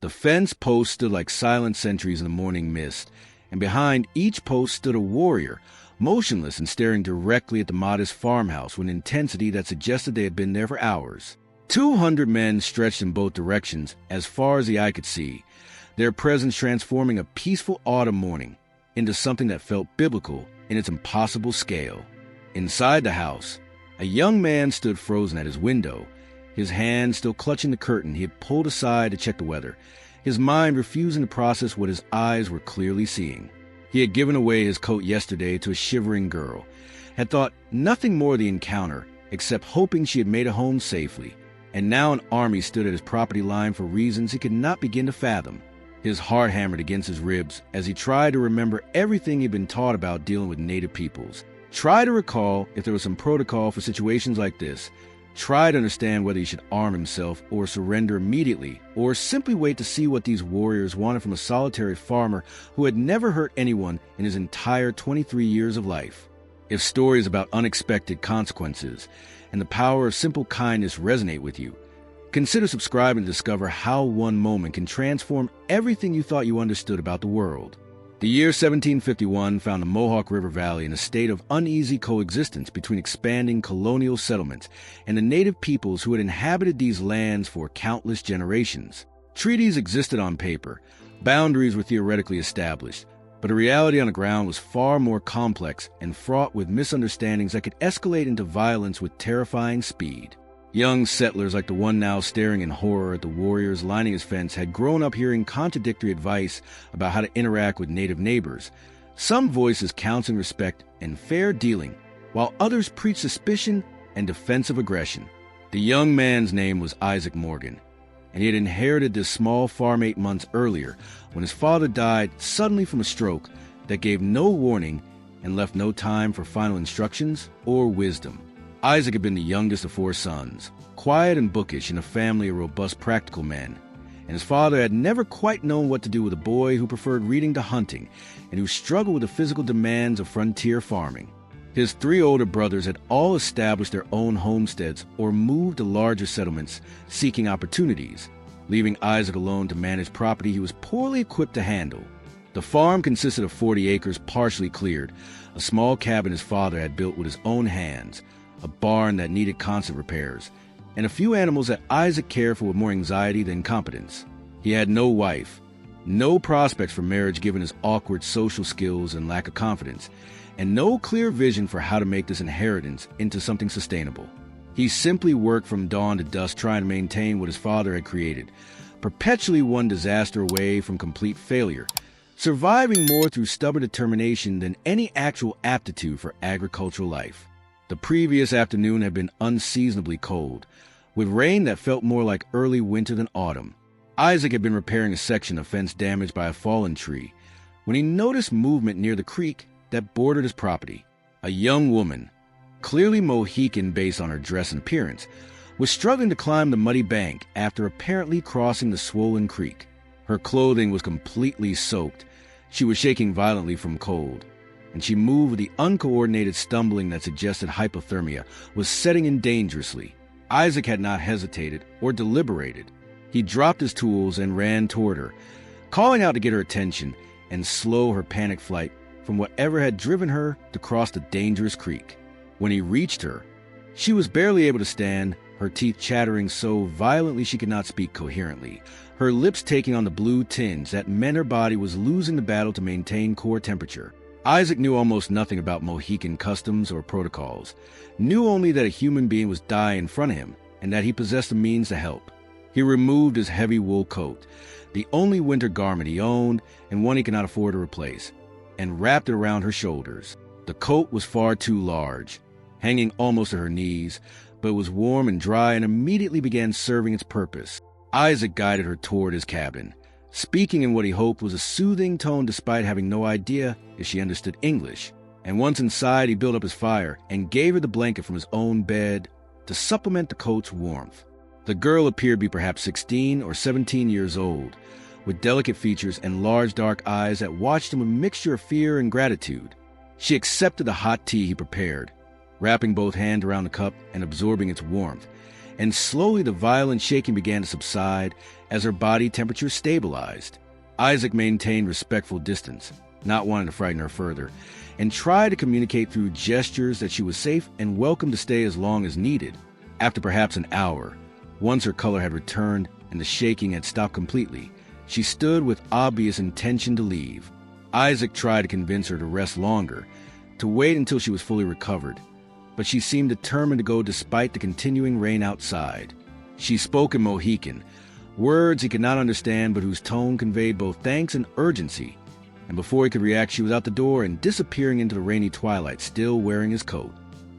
The fence posts stood like silent sentries in the morning mist, and behind each post stood a warrior, motionless and staring directly at the modest farmhouse with an intensity that suggested they had been there for hours. 200 men stretched in both directions as far as the eye could see, their presence transforming a peaceful autumn morning into something that felt biblical in its impossible scale. Inside the house, a young man stood frozen at his window, his hand still clutching the curtain he had pulled aside to check the weather, his mind refusing to process what his eyes were clearly seeing. He had given away his coat yesterday to a shivering girl, had thought nothing more of the encounter except hoping she had made it home safely, and now an army stood at his property line for reasons he could not begin to fathom. His heart hammered against his ribs as he tried to remember everything he'd been taught about dealing with native peoples. Try to recall if there was some protocol for situations like this. Try to understand whether he should arm himself or surrender immediately, or simply wait to see what these warriors wanted from a solitary farmer who had never hurt anyone in his entire 23 years of life. If stories about unexpected consequences and the power of simple kindness resonate with you, consider subscribing to discover how one moment can transform everything you thought you understood about the world. The year 1751 found the Mohawk River Valley in a state of uneasy coexistence between expanding colonial settlements and the native peoples who had inhabited these lands for countless generations. Treaties existed on paper, boundaries were theoretically established, but the reality on the ground was far more complex and fraught with misunderstandings that could escalate into violence with terrifying speed. Young settlers like the one now staring in horror at the warriors lining his fence had grown up hearing contradictory advice about how to interact with native neighbors. Some voices counseling respect and fair dealing, while others preached suspicion and defensive aggression. The young man's name was Isaac Morgan, and he had inherited this small farm 8 months earlier when his father died suddenly from a stroke that gave no warning and left no time for final instructions or wisdom. Isaac had been the youngest of 4 sons, quiet and bookish in a family of robust practical men, and his father had never quite known what to do with a boy who preferred reading to hunting and who struggled with the physical demands of frontier farming. His 3 older brothers had all established their own homesteads or moved to larger settlements seeking opportunities, leaving Isaac alone to manage property he was poorly equipped to handle. The farm consisted of 40 acres partially cleared, a small cabin his father had built with his own hands, a barn that needed constant repairs, and a few animals that Isaac cared for with more anxiety than competence. He had no wife, no prospects for marriage given his awkward social skills and lack of confidence, and no clear vision for how to make this inheritance into something sustainable. He simply worked from dawn to dusk trying to maintain what his father had created, perpetually one disaster away from complete failure, surviving more through stubborn determination than any actual aptitude for agricultural life. The previous afternoon had been unseasonably cold, with rain that felt more like early winter than autumn. Isaac had been repairing a section of fence damaged by a fallen tree when he noticed movement near the creek that bordered his property. A young woman, clearly Mohican based on her dress and appearance, was struggling to climb the muddy bank after apparently crossing the swollen creek. Her clothing was completely soaked. She was shaking violently from cold, and she moved with the uncoordinated stumbling that suggested hypothermia was setting in dangerously. Isaac had not hesitated or deliberated. He dropped his tools and ran toward her, calling out to get her attention and slow her panic flight from whatever had driven her to cross the dangerous creek. When he reached her, she was barely able to stand, her teeth chattering so violently she could not speak coherently, her lips taking on the blue tinge that meant her body was losing the battle to maintain core temperature. Isaac knew almost nothing about Mohican customs or protocols, knew only that a human being was dying in front of him and that he possessed the means to help. He removed his heavy wool coat, the only winter garment he owned and one he could not afford to replace, and wrapped it around her shoulders. The coat was far too large, hanging almost to her knees, but it was warm and dry and immediately began serving its purpose. Isaac guided her toward his cabin, speaking in what he hoped was a soothing tone despite having no idea if she understood English. And once inside, he built up his fire and gave her the blanket from his own bed to supplement the coat's warmth. The girl appeared to be perhaps 16 or 17 years old, with delicate features and large dark eyes that watched him with a mixture of fear and gratitude. She accepted the hot tea he prepared, wrapping both hands around the cup and absorbing its warmth, and slowly the violent shaking began to subside as her body temperature stabilized. Isaac maintained respectful distance, not wanting to frighten her further, and tried to communicate through gestures that she was safe and welcome to stay as long as needed. After perhaps an hour, once her color had returned and the shaking had stopped completely, she stood with obvious intention to leave. Isaac tried to convince her to rest longer, to wait until she was fully recovered, but she seemed determined to go despite the continuing rain outside. She spoke in Mohican, words he could not understand but whose tone conveyed both thanks and urgency, and before he could react she was out the door and disappearing into the rainy twilight, still wearing his coat.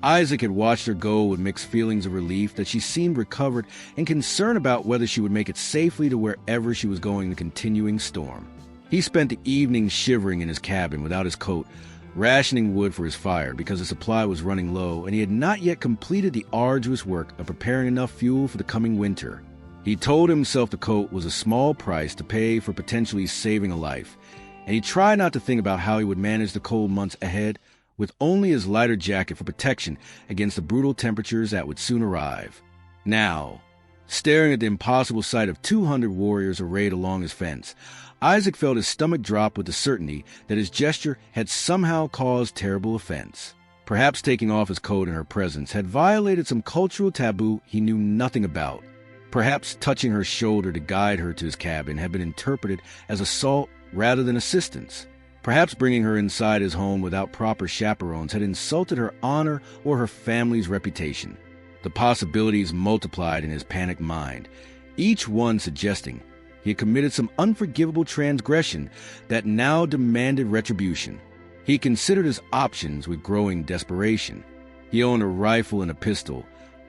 Isaac had watched her go with mixed feelings of relief that she seemed recovered and concern about whether she would make it safely to wherever she was going in the continuing storm. He spent the evening shivering in his cabin without his coat, rationing wood for his fire because the supply was running low and he had not yet completed the arduous work of preparing enough fuel for the coming winter. He told himself the coat was a small price to pay for potentially saving a life, and he tried not to think about how he would manage the cold months ahead with only his lighter jacket for protection against the brutal temperatures that would soon arrive. Now, staring at the impossible sight of 200 warriors arrayed along his fence, Isaac felt his stomach drop with the certainty that his gesture had somehow caused terrible offense. Perhaps taking off his coat in her presence had violated some cultural taboo he knew nothing about. Perhaps touching her shoulder to guide her to his cabin had been interpreted as assault rather than assistance. Perhaps bringing her inside his home without proper chaperones had insulted her honor or her family's reputation. The possibilities multiplied in his panicked mind, each one suggesting he had committed some unforgivable transgression that now demanded retribution. He considered his options with growing desperation. He owned a rifle and a pistol,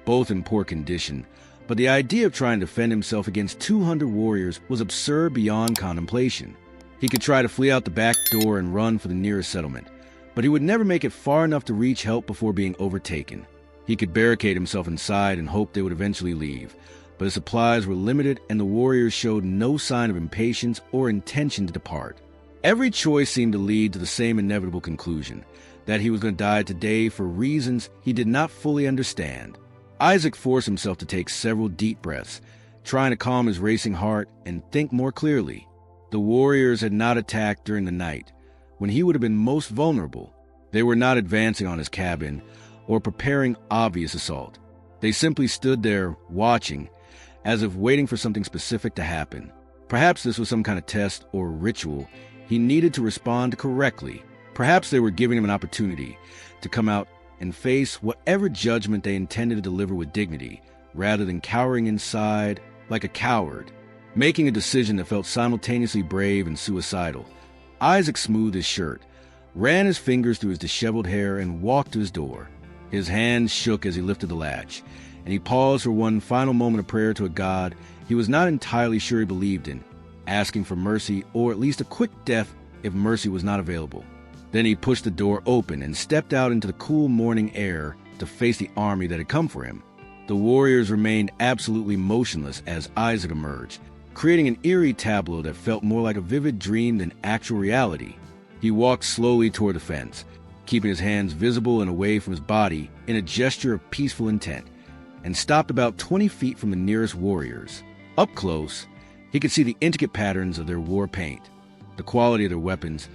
both in poor condition, but the idea of trying to defend himself against 200 warriors was absurd beyond contemplation. He could try to flee out the back door and run for the nearest settlement, but he would never make it far enough to reach help before being overtaken. He could barricade himself inside and hope they would eventually leave, but his supplies were limited and the warriors showed no sign of impatience or intention to depart. Every choice seemed to lead to the same inevitable conclusion, that he was going to die today for reasons he did not fully understand. Isaac forced himself to take several deep breaths, trying to calm his racing heart and think more clearly. The warriors had not attacked during the night, when he would have been most vulnerable. They were not advancing on his cabin or preparing obvious assault. They simply stood there watching, as if waiting for something specific to happen. Perhaps this was some kind of test or ritual he needed to respond correctly. Perhaps they were giving him an opportunity to come out and face whatever judgment they intended to deliver with dignity, rather than cowering inside like a coward. Making a decision that felt simultaneously brave and suicidal, Isaac smoothed his shirt, ran his fingers through his disheveled hair, and walked to his door. His hands shook as he lifted the latch, and he paused for one final moment of prayer to a God he was not entirely sure he believed in, asking for mercy or at least a quick death if mercy was not available. Then he pushed the door open and stepped out into the cool morning air to face the army that had come for him. The warriors remained absolutely motionless as Isaac emerged, creating an eerie tableau that felt more like a vivid dream than actual reality. He walked slowly toward the fence, keeping his hands visible and away from his body in a gesture of peaceful intent, and stopped about 20 feet from the nearest warriors. Up close, he could see the intricate patterns of their war paint, the quality of their weapons,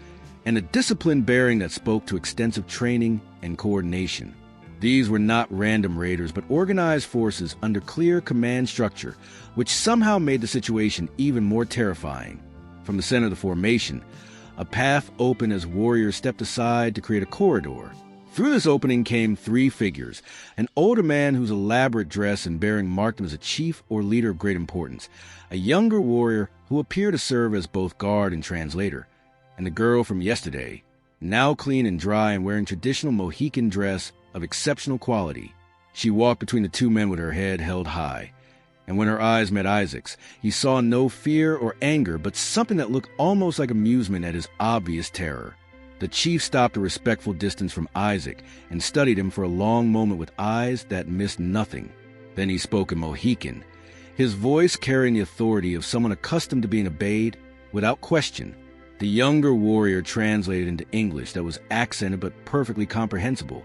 and a disciplined bearing that spoke to extensive training and coordination. These were not random raiders, but organized forces under clear command structure, which somehow made the situation even more terrifying. From the center of the formation, a path opened as warriors stepped aside to create a corridor. Through this opening came three figures: an older man whose elaborate dress and bearing marked him as a chief or leader of great importance, a younger warrior who appeared to serve as both guard and translator, and the girl from yesterday, now clean and dry and wearing traditional Mohican dress of exceptional quality. She walked between the two men with her head held high, and when her eyes met Isaac's, he saw no fear or anger, but something that looked almost like amusement at his obvious terror. The chief stopped a respectful distance from Isaac and studied him for a long moment with eyes that missed nothing. Then he spoke in Mohican, his voice carrying the authority of someone accustomed to being obeyed without question. The younger warrior translated into English that was accented but perfectly comprehensible,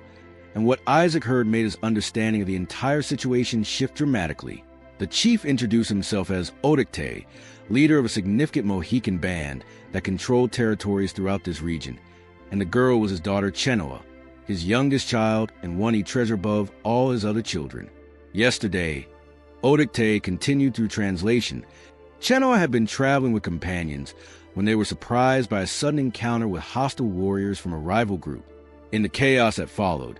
and what Isaac heard made his understanding of the entire situation shift dramatically. The chief introduced himself as Odicte, leader of a significant Mohican band that controlled territories throughout this region, and the girl was his daughter Chenoa, his youngest child and one he treasured above all his other children. Yesterday, Odicte continued through translation. Chenoa had been traveling with companions when they were surprised by a sudden encounter with hostile warriors from a rival group. In the chaos that followed,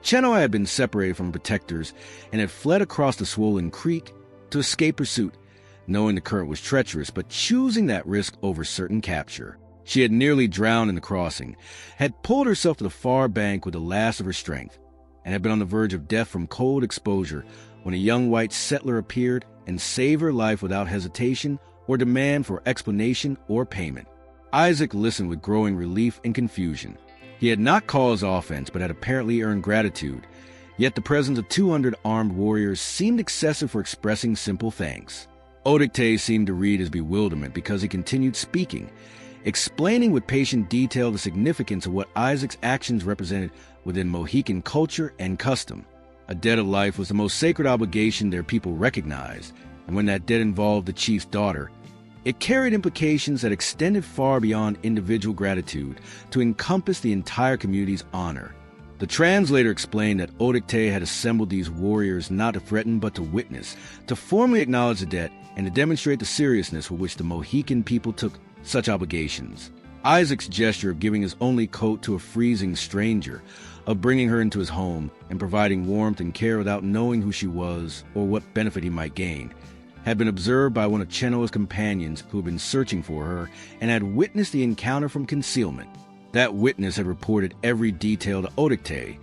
Chenoa had been separated from protectors and had fled across the swollen creek to escape pursuit, knowing the current was treacherous but choosing that risk over certain capture. She had nearly drowned in the crossing, had pulled herself to the far bank with the last of her strength, and had been on the verge of death from cold exposure when a young white settler appeared and saved her life without hesitation or demand for explanation or payment. Isaac listened with growing relief and confusion. He had not caused offense but had apparently earned gratitude, yet the presence of 200 armed warriors seemed excessive for expressing simple thanks. Odicte seemed to read his bewilderment because he continued speaking, explaining with patient detail the significance of what Isaac's actions represented within Mohican culture and custom. A debt of life was the most sacred obligation their people recognized, and when that debt involved the chief's daughter, it carried implications that extended far beyond individual gratitude to encompass the entire community's honor. The translator explained that Odicte had assembled these warriors not to threaten but to witness, to formally acknowledge the debt, and to demonstrate the seriousness with which the Mohican people took such obligations. Isaac's gesture of giving his only coat to a freezing stranger, of bringing her into his home and providing warmth and care without knowing who she was or what benefit he might gain, had been observed by one of Chenoa's companions who had been searching for her and had witnessed the encounter from concealment. That witness had reported every detail to Odicte,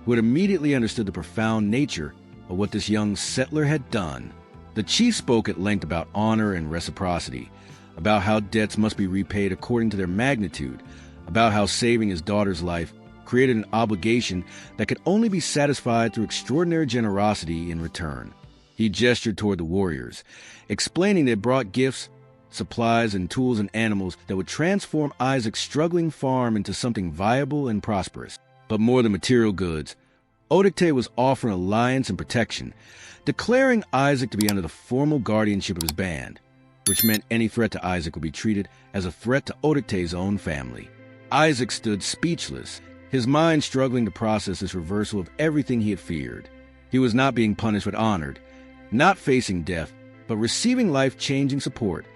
who had immediately understood the profound nature of what this young settler had done. The chief spoke at length about honor and reciprocity, about how debts must be repaid according to their magnitude, about how saving his daughter's life created an obligation that could only be satisfied through extraordinary generosity in return. He gestured toward the warriors, explaining they brought gifts, supplies, and tools and animals that would transform Isaac's struggling farm into something viable and prosperous. But more than material goods, Odicte was offering alliance and protection, declaring Isaac to be under the formal guardianship of his band, which meant any threat to Isaac would be treated as a threat to Odicte's own family. Isaac stood speechless, his mind struggling to process this reversal of everything he had feared. He was not being punished but honored, not facing death, but receiving life-changing support,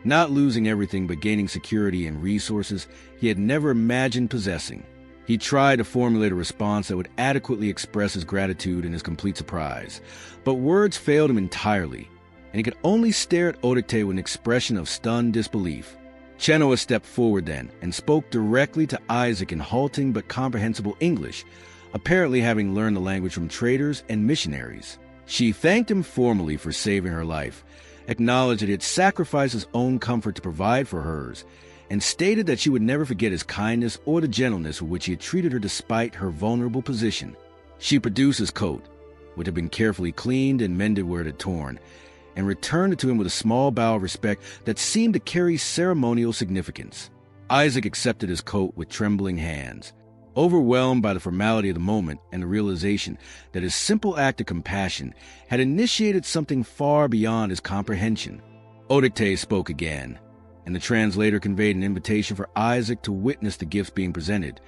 not losing everything but gaining security and resources he had never imagined possessing. He tried to formulate a response that would adequately express his gratitude and his complete surprise, but words failed him entirely, and he could only stare at Odicte with an expression of stunned disbelief. Chenoa stepped forward then and spoke directly to Isaac in halting but comprehensible English, apparently having learned the language from traders and missionaries. She thanked him formally for saving her life, acknowledged that he had sacrificed his own comfort to provide for hers, and stated that she would never forget his kindness or the gentleness with which he had treated her despite her vulnerable position. She produced his coat, which had been carefully cleaned and mended where it had torn, and returned it to him with a small bow of respect that seemed to carry ceremonial significance. Isaac accepted his coat with trembling hands, overwhelmed by the formality of the moment and the realization that his simple act of compassion had initiated something far beyond his comprehension. Odicte spoke again, and the translator conveyed an invitation for Isaac to witness the gifts being presented,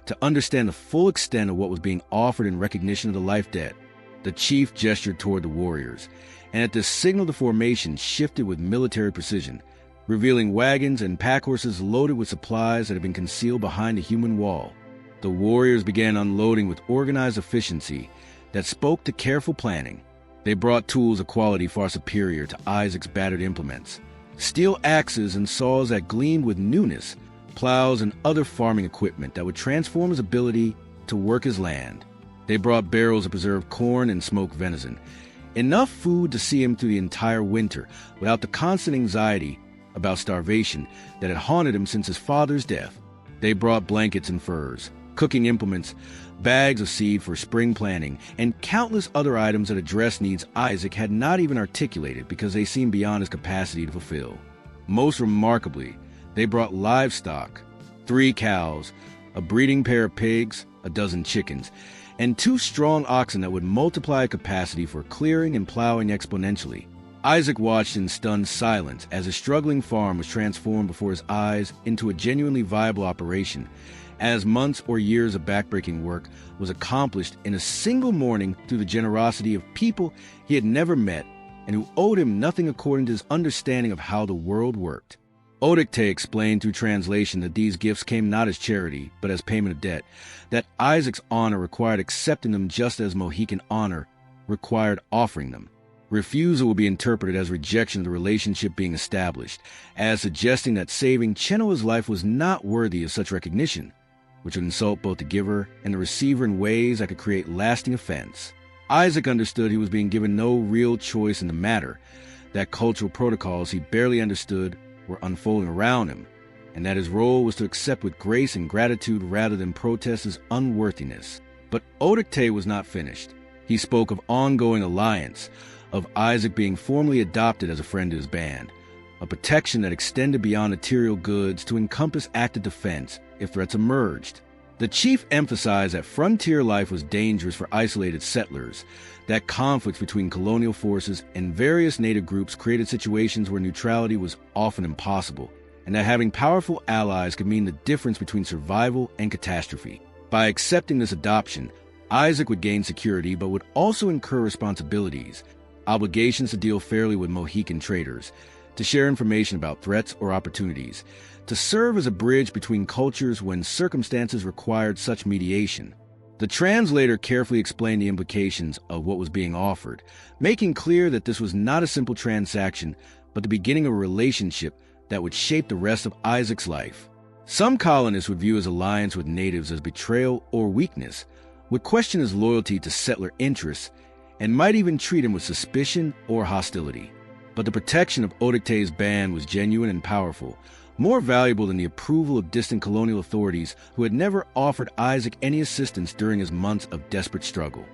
to understand the full extent of what was being offered in recognition of the life debt. The chief gestured toward the warriors, and at this signal the formation shifted with military precision, revealing wagons and pack horses loaded with supplies that had been concealed behind a human wall. The warriors began unloading with organized efficiency that spoke to careful planning. They brought tools of quality far superior to Isaac's battered implements, steel axes and saws that gleamed with newness, plows and other farming equipment that would transform his ability to work his land. They brought barrels of preserved corn and smoked venison, enough food to see him through the entire winter without the constant anxiety about starvation that had haunted him since his father's death. They brought blankets and furs, cooking implements, bags of seed for spring planting, and countless other items that addressed needs Isaac had not even articulated because they seemed beyond his capacity to fulfill. Most remarkably, they brought livestock, 3 cows, a breeding pair of pigs, a dozen chickens, and 2 strong oxen that would multiply capacity for clearing and plowing exponentially. Isaac watched in stunned silence as a struggling farm was transformed before his eyes into a genuinely viable operation, as months or years of backbreaking work was accomplished in a single morning through the generosity of people he had never met and who owed him nothing according to his understanding of how the world worked. Odicte explained through translation that these gifts came not as charity, but as payment of debt, that Isaac's honor required accepting them just as Mohican honor required offering them. Refusal will be interpreted as rejection of the relationship being established, as suggesting that saving Chenoa's life was not worthy of such recognition, which would insult both the giver and the receiver in ways that could create lasting offense. Isaac understood he was being given no real choice in the matter, that cultural protocols he barely understood were unfolding around him, and that his role was to accept with grace and gratitude rather than protest his unworthiness. But Odicte was not finished. He spoke of ongoing alliance, of Isaac being formally adopted as a friend to his band, a protection that extended beyond material goods to encompass active defense if threats emerged. The chief emphasized that frontier life was dangerous for isolated settlers, that conflicts between colonial forces and various native groups created situations where neutrality was often impossible, and that having powerful allies could mean the difference between survival and catastrophe. By accepting this adoption, Isaac would gain security but would also incur responsibilities, obligations to deal fairly with Mohican traders, to share information about threats or opportunities, to serve as a bridge between cultures when circumstances required such mediation. The translator carefully explained the implications of what was being offered, making clear that this was not a simple transaction, but the beginning of a relationship that would shape the rest of Isaac's life. Some colonists would view his alliance with natives as betrayal or weakness, would question his loyalty to settler interests, and might even treat him with suspicion or hostility. But the protection of Odicte's band was genuine and powerful, more valuable than the approval of distant colonial authorities who had never offered Isaac any assistance during his months of desperate struggle.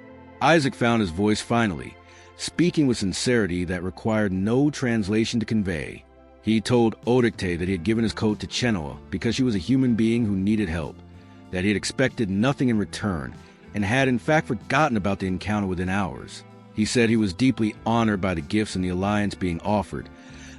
Isaac found his voice finally, speaking with sincerity that required no translation to convey. He told Odicte that he had given his coat to Chenoa because she was a human being who needed help, that he had expected nothing in return, and had in fact forgotten about the encounter within hours. He said he was deeply honored by the gifts and the alliance being offered,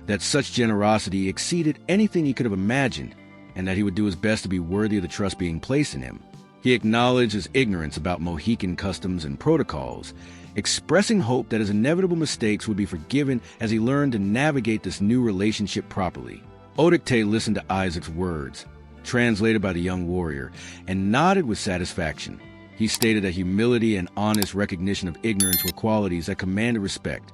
that such generosity exceeded anything he could have imagined, and that he would do his best to be worthy of the trust being placed in him. He acknowledged his ignorance about Mohican customs and protocols, expressing hope that his inevitable mistakes would be forgiven as he learned to navigate this new relationship properly. Odicte listened to Isaac's words, translated by the young warrior, and nodded with satisfaction. He stated that humility and honest recognition of ignorance were qualities that commanded respect,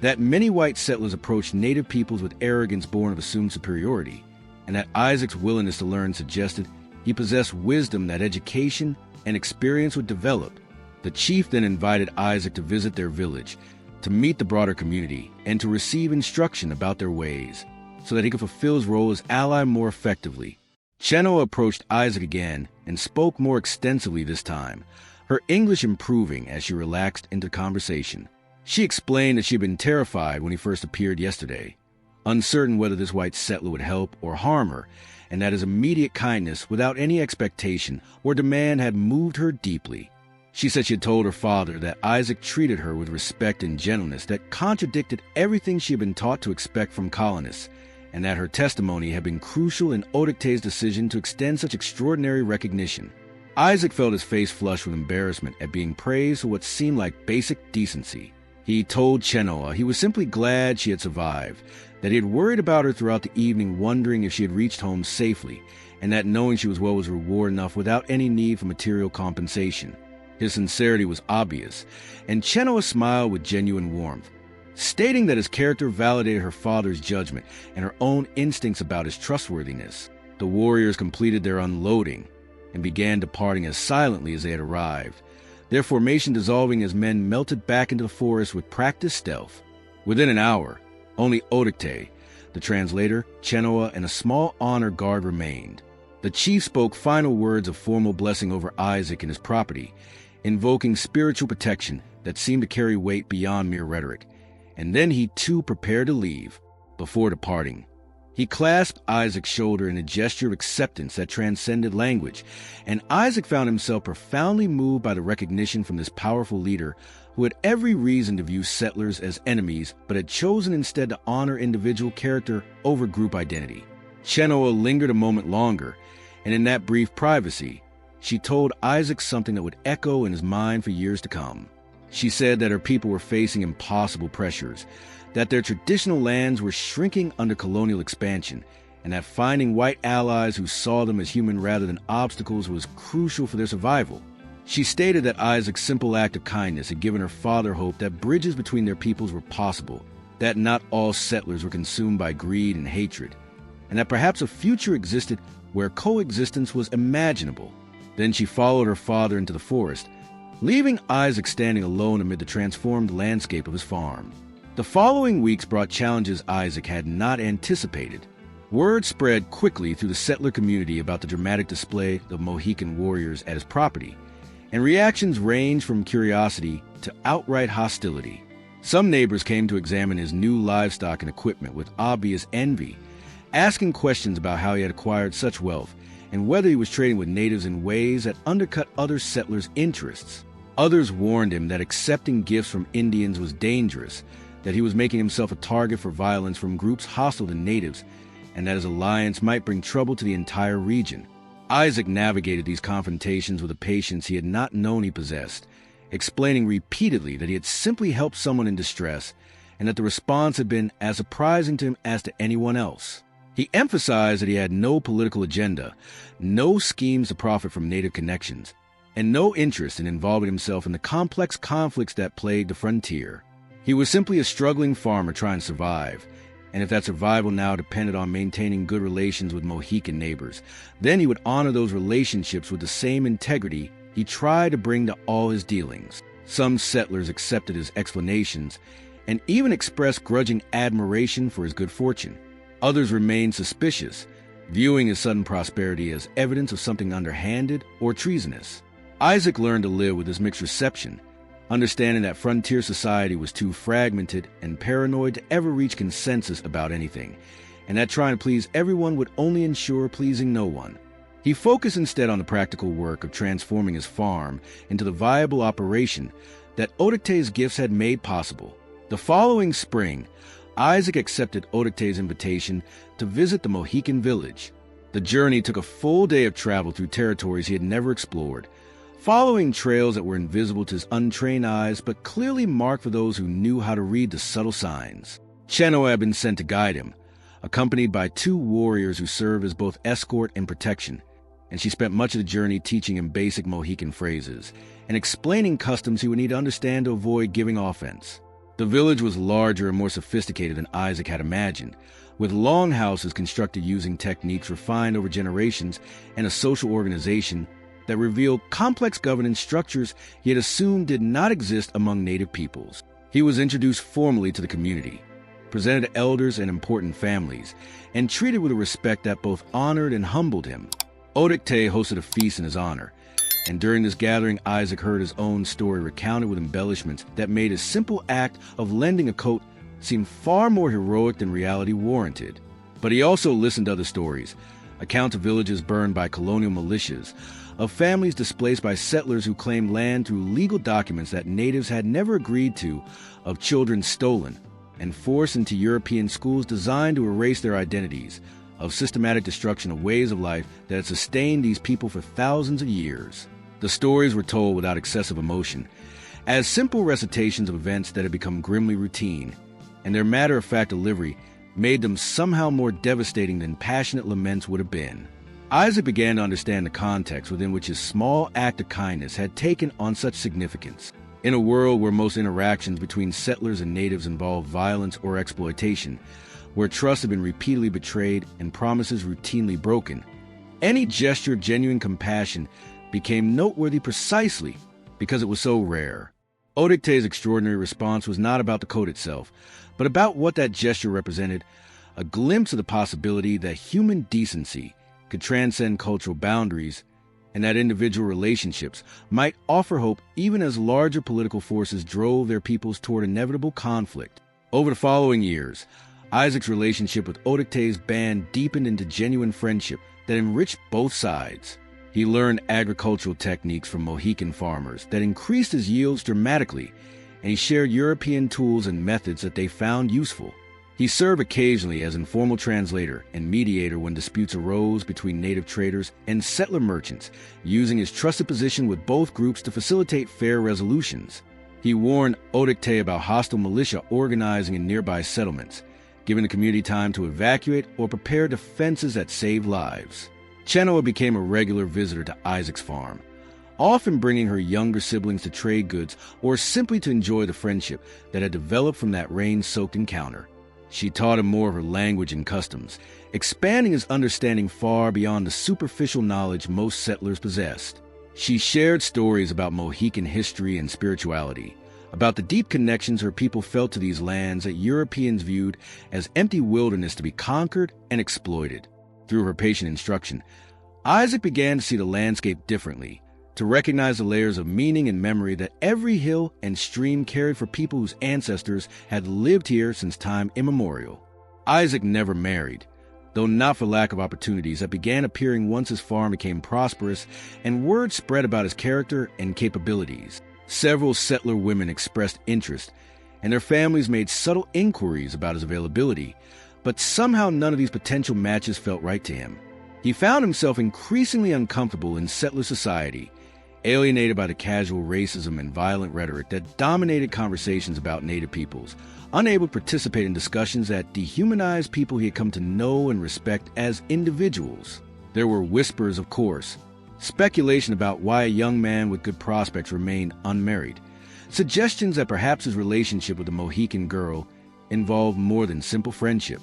that many white settlers approached native peoples with arrogance born of assumed superiority, and that Isaac's willingness to learn suggested he possessed wisdom that education and experience would develop. The chief then invited Isaac to visit their village, to meet the broader community, and to receive instruction about their ways, so that he could fulfill his role as ally more effectively. Chenoa approached Isaac again and spoke more extensively this time, her English improving as she relaxed into conversation. She explained that she had been terrified when he first appeared yesterday, uncertain whether this white settler would help or harm her, and that his immediate kindness, without any expectation or demand, had moved her deeply. She said she had told her father that Isaac treated her with respect and gentleness that contradicted everything she had been taught to expect from colonists, and that her testimony had been crucial in Odicte's decision to extend such extraordinary recognition. Isaac felt his face flush with embarrassment at being praised for what seemed like basic decency. He told Chenoa he was simply glad she had survived, that he had worried about her throughout the evening, wondering if she had reached home safely, and that knowing she was well was reward enough without any need for material compensation. His sincerity was obvious, and Chenoa smiled with genuine warmth, stating that his character validated her father's judgment and her own instincts about his trustworthiness. The warriors completed their unloading and began departing as silently as they had arrived, their formation dissolving as men melted back into the forest with practiced stealth. Within an hour, only Odicte, the translator, Chenoa, and a small honor guard remained. The chief spoke final words of formal blessing over Isaac and his property, invoking spiritual protection that seemed to carry weight beyond mere rhetoric, and then he too prepared to leave. Before departing, He clasped Isaac's shoulder in a gesture of acceptance that transcended language, and Isaac found himself profoundly moved by the recognition from this powerful leader who had every reason to view settlers as enemies but had chosen instead to honor individual character over group identity. Chenoa lingered a moment longer, and in that brief privacy, she told Isaac something that would echo in his mind for years to come. She said that her people were facing impossible pressures, that their traditional lands were shrinking under colonial expansion, and that finding white allies who saw them as human rather than obstacles was crucial for their survival. She stated that Isaac's simple act of kindness had given her father hope that bridges between their peoples were possible, that not all settlers were consumed by greed and hatred, and that perhaps a future existed where coexistence was imaginable. Then she followed her father into the forest, leaving Isaac standing alone amid the transformed landscape of his farm. The following weeks brought challenges Isaac had not anticipated. Word spread quickly through the settler community about the dramatic display of Mohican warriors at his property, and reactions ranged from curiosity to outright hostility. Some neighbors came to examine his new livestock and equipment with obvious envy, asking questions about how he had acquired such wealth and whether he was trading with natives in ways that undercut other settlers' interests. Others warned him that accepting gifts from Indians was dangerous, that he was making himself a target for violence from groups hostile to natives, and that his alliance might bring trouble to the entire region. Isaac navigated these confrontations with a patience he had not known he possessed, explaining repeatedly that he had simply helped someone in distress, and that the response had been as surprising to him as to anyone else. He emphasized that he had no political agenda, no schemes to profit from native connections, and no interest in involving himself in the complex conflicts that plagued the frontier. He was simply a struggling farmer trying to survive, and if that survival now depended on maintaining good relations with Mohican neighbors, then he would honor those relationships with the same integrity he tried to bring to all his dealings. Some settlers accepted his explanations and even expressed grudging admiration for his good fortune. Others remained suspicious, viewing his sudden prosperity as evidence of something underhanded or treasonous. Isaac learned to live with this mixed reception, understanding that frontier society was too fragmented and paranoid to ever reach consensus about anything, and that trying to please everyone would only ensure pleasing no one. He focused instead on the practical work of transforming his farm into the viable operation that Odicte's gifts had made possible. The following spring, Isaac accepted Odicte's invitation to visit the Mohican village. The journey took a full day of travel through territories he had never explored, following trails that were invisible to his untrained eyes but clearly marked for those who knew how to read the subtle signs. Chenoa had been sent to guide him, accompanied by 2 warriors who served as both escort and protection, and she spent much of the journey teaching him basic Mohican phrases and explaining customs he would need to understand to avoid giving offense. The village was larger and more sophisticated than Isaac had imagined, with longhouses constructed using techniques refined over generations and a social organization that revealed complex governance structures he had assumed did not exist among native peoples. He was introduced formally to the community, presented to elders and important families, and treated with a respect that both honored and humbled him. Odicte hosted a feast in his honor, and during this gathering Isaac heard his own story recounted with embellishments that made his simple act of lending a coat seem far more heroic than reality warranted. But he also listened to other stories, accounts of villages burned by colonial militias, of families displaced by settlers who claimed land through legal documents that natives had never agreed to, of children stolen and forced into European schools designed to erase their identities, of systematic destruction of ways of life that had sustained these people for thousands of years. The stories were told without excessive emotion, as simple recitations of events that had become grimly routine, and their matter-of-fact delivery made them somehow more devastating than passionate laments would have been. Isaac began to understand the context within which his small act of kindness had taken on such significance. In a world where most interactions between settlers and natives involved violence or exploitation, where trust had been repeatedly betrayed and promises routinely broken, any gesture of genuine compassion became noteworthy precisely because it was so rare. Odicte's extraordinary response was not about the code itself, but about what that gesture represented, a glimpse of the possibility that human decency could transcend cultural boundaries, and that individual relationships might offer hope even as larger political forces drove their peoples toward inevitable conflict. Over the following years, Isaac's relationship with Odicte's band deepened into genuine friendship that enriched both sides. He learned agricultural techniques from Mohican farmers that increased his yields dramatically, and he shared European tools and methods that they found useful. He served occasionally as informal translator and mediator when disputes arose between native traders and settler merchants, using his trusted position with both groups to facilitate fair resolutions. He warned Odicte about hostile militia organizing in nearby settlements, giving the community time to evacuate or prepare defenses that saved lives. Chenoa became a regular visitor to Isaac's farm, often bringing her younger siblings to trade goods or simply to enjoy the friendship that had developed from that rain-soaked encounter. She taught him more of her language and customs, expanding his understanding far beyond the superficial knowledge most settlers possessed. She shared stories about Mohican history and spirituality, about the deep connections her people felt to these lands that Europeans viewed as empty wilderness to be conquered and exploited. Through her patient instruction, Isaac began to see the landscape differently, to recognize the layers of meaning and memory that every hill and stream carried for people whose ancestors had lived here since time immemorial. Isaac never married, though not for lack of opportunities that began appearing once his farm became prosperous and word spread about his character and capabilities. Several settler women expressed interest, and their families made subtle inquiries about his availability, but somehow none of these potential matches felt right to him. He found himself increasingly uncomfortable in settler society, alienated by the casual racism and violent rhetoric that dominated conversations about native peoples, unable to participate in discussions that dehumanized people he had come to know and respect as individuals. There were whispers, of course, speculation about why a young man with good prospects remained unmarried, suggestions that perhaps his relationship with a Mohican girl involved more than simple friendship.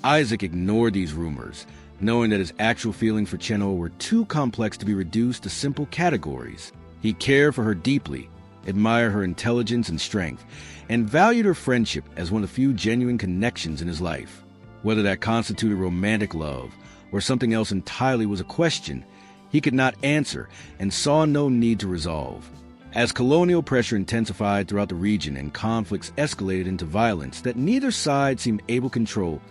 Isaac ignored these rumors, knowing that his actual feelings for Chenoa were too complex to be reduced to simple categories. He cared for her deeply, admired her intelligence and strength, and valued her friendship as one of the few genuine connections in his life. Whether that constituted romantic love or something else entirely was a question he could not answer and saw no need to resolve. As colonial pressure intensified throughout the region and conflicts escalated into violence that neither side seemed able to control,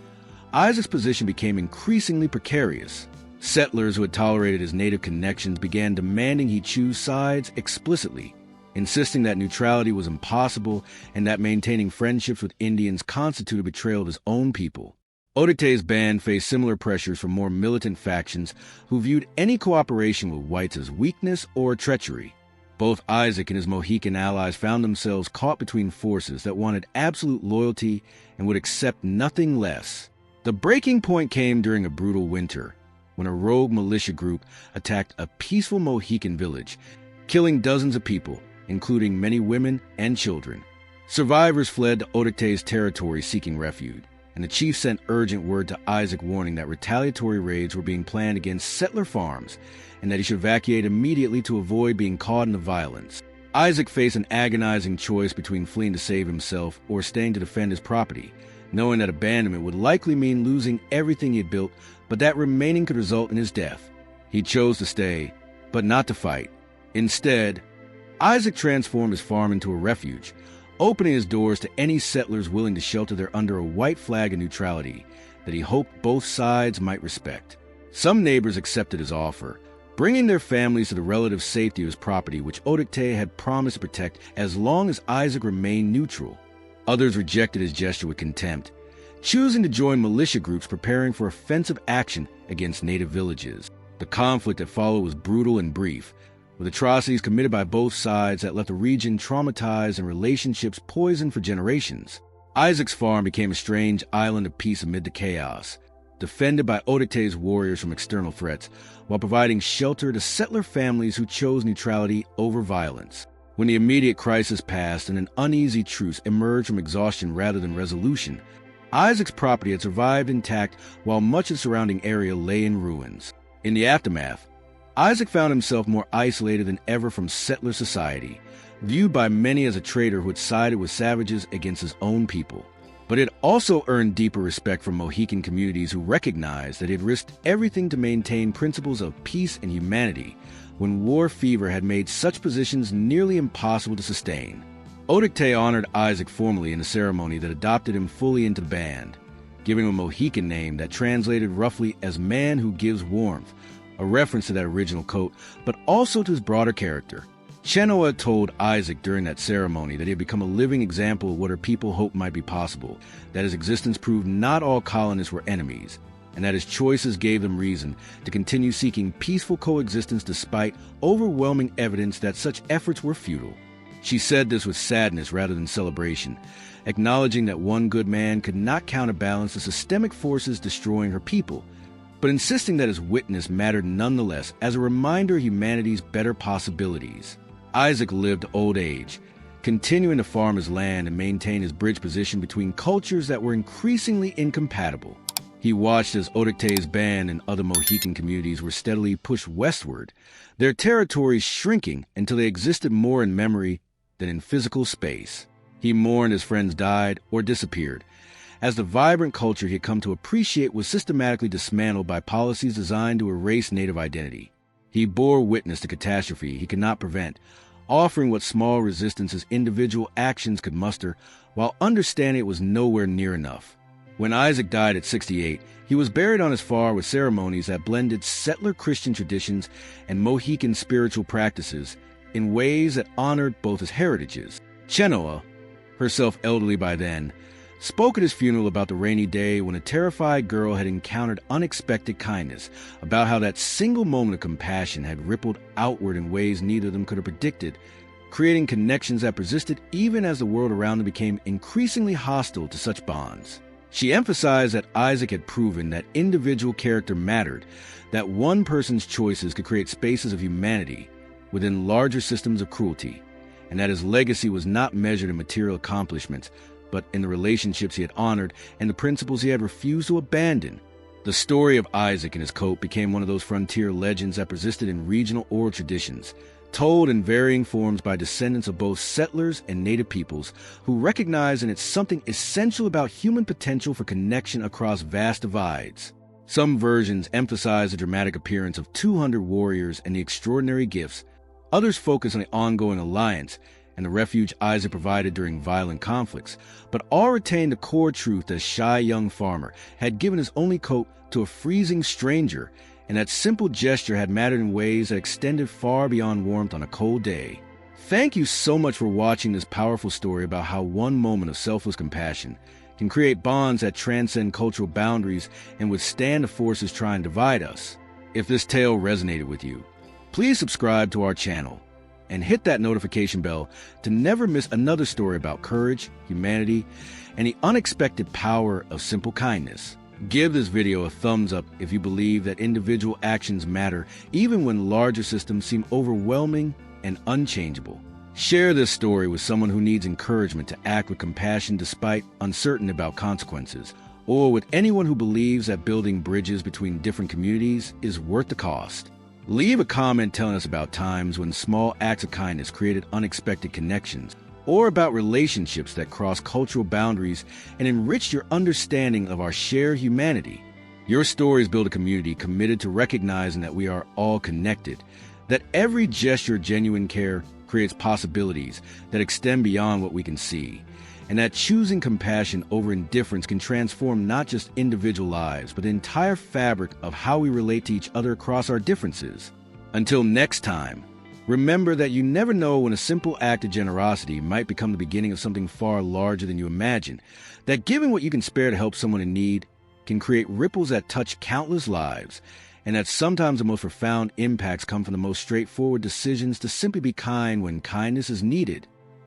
Isaac's position became increasingly precarious. Settlers who had tolerated his native connections began demanding he choose sides explicitly, insisting that neutrality was impossible and that maintaining friendships with Indians constituted betrayal of his own people. Odicte's band faced similar pressures from more militant factions who viewed any cooperation with whites as weakness or treachery. Both Isaac and his Mohican allies found themselves caught between forces that wanted absolute loyalty and would accept nothing less. The breaking point came during a brutal winter, when a rogue militia group attacked a peaceful Mohican village, killing dozens of people, including many women and children. Survivors fled to Odicte's territory seeking refuge, and the chief sent urgent word to Isaac warning that retaliatory raids were being planned against settler farms and that he should evacuate immediately to avoid being caught in the violence. Isaac faced an agonizing choice between fleeing to save himself or staying to defend his property, knowing that abandonment would likely mean losing everything he had built, but that remaining could result in his death. He chose to stay, but not to fight. Instead, Isaac transformed his farm into a refuge, opening his doors to any settlers willing to shelter there under a white flag of neutrality that he hoped both sides might respect. Some neighbors accepted his offer, bringing their families to the relative safety of his property, which Odicte had promised to protect as long as Isaac remained neutral. Others rejected his gesture with contempt, choosing to join militia groups preparing for offensive action against native villages. The conflict that followed was brutal and brief, with atrocities committed by both sides that left the region traumatized and relationships poisoned for generations. Isaac's farm became a strange island of peace amid the chaos, defended by Odicte's warriors from external threats, while providing shelter to settler families who chose neutrality over violence. When the immediate crisis passed and an uneasy truce emerged from exhaustion rather than resolution, Isaac's property had survived intact while much of the surrounding area lay in ruins. In the aftermath, Isaac found himself more isolated than ever from settler society, viewed by many as a traitor who had sided with savages against his own people. But it also earned deeper respect from Mohican communities who recognized that he had risked everything to maintain principles of peace and humanity when war fever had made such positions nearly impossible to sustain. Odicte honored Isaac formally in a ceremony that adopted him fully into the band, giving him a Mohican name that translated roughly as man who gives warmth, a reference to that original coat, but also to his broader character. Chenoa told Isaac during that ceremony that he had become a living example of what her people hoped might be possible, that his existence proved not all colonists were enemies, and that his choices gave them reason to continue seeking peaceful coexistence despite overwhelming evidence that such efforts were futile. She said this with sadness rather than celebration, acknowledging that one good man could not counterbalance the systemic forces destroying her people, but insisting that his witness mattered nonetheless as a reminder of humanity's better possibilities. Isaac lived to old age, continuing to farm his land and maintain his bridge position between cultures that were increasingly incompatible. He watched as Odicte's band and other Mohican communities were steadily pushed westward, their territories shrinking until they existed more in memory than in physical space. He mourned as friends died or disappeared, as the vibrant culture he had come to appreciate was systematically dismantled by policies designed to erase native identity. He bore witness to catastrophe he could not prevent, offering what small resistance his individual actions could muster, while understanding it was nowhere near enough. When Isaac died at 68, he was buried on his farm with ceremonies that blended settler Christian traditions and Mohican spiritual practices in ways that honored both his heritages. Chenoa, herself elderly by then, spoke at his funeral about the rainy day when a terrified girl had encountered unexpected kindness, about how that single moment of compassion had rippled outward in ways neither of them could have predicted, creating connections that persisted even as the world around them became increasingly hostile to such bonds. She emphasized that Isaac had proven that individual character mattered, that one person's choices could create spaces of humanity within larger systems of cruelty, and that his legacy was not measured in material accomplishments, but in the relationships he had honored and the principles he had refused to abandon. The story of Isaac and his coat became one of those frontier legends that persisted in regional oral traditions, told in varying forms by descendants of both settlers and native peoples who recognized in it something essential about human potential for connection across vast divides. Some versions emphasize the dramatic appearance of 200 warriors and the extraordinary gifts. Others focus on the ongoing alliance and the refuge Isaac provided during violent conflicts, but all retain the core truth that a shy young farmer had given his only coat to a freezing stranger, and that simple gesture had mattered in ways that extended far beyond warmth on a cold day. Thank you so much for watching this powerful story about how one moment of selfless compassion can create bonds that transcend cultural boundaries and withstand the forces trying to divide us. If this tale resonated with you, please subscribe to our channel and hit that notification bell to never miss another story about courage, humanity, and the unexpected power of simple kindness. Give this video a thumbs up if you believe that individual actions matter, even when larger systems seem overwhelming and unchangeable. Share this story with someone who needs encouragement to act with compassion despite uncertain about consequences, or with anyone who believes that building bridges between different communities is worth the cost. Leave a comment telling us about times when small acts of kindness created unexpected connections, or about relationships that cross cultural boundaries and enrich your understanding of our shared humanity. Your stories build a community committed to recognizing that we are all connected, that every gesture of genuine care creates possibilities that extend beyond what we can see, and that choosing compassion over indifference can transform not just individual lives, but the entire fabric of how we relate to each other across our differences. Until next time, remember that you never know when a simple act of generosity might become the beginning of something far larger than you imagine, that giving what you can spare to help someone in need can create ripples that touch countless lives, and that sometimes the most profound impacts come from the most straightforward decisions to simply be kind when kindness is needed.